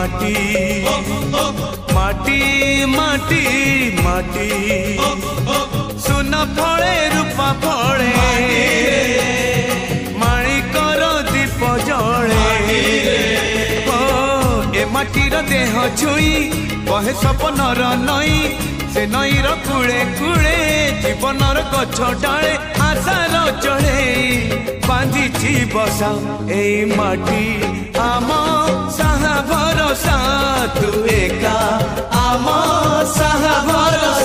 माटी माटी माटी माटी सुन फले रूपा फले माणिकर दीप जले ए माटीर देह छुई बहे सपनर नई से नईर कूले कूले जीवनर गछ डाले आशार चढ़े बांधी बसा ए माटी आम साहा भरोसा तू एका आम साहा भरोसा।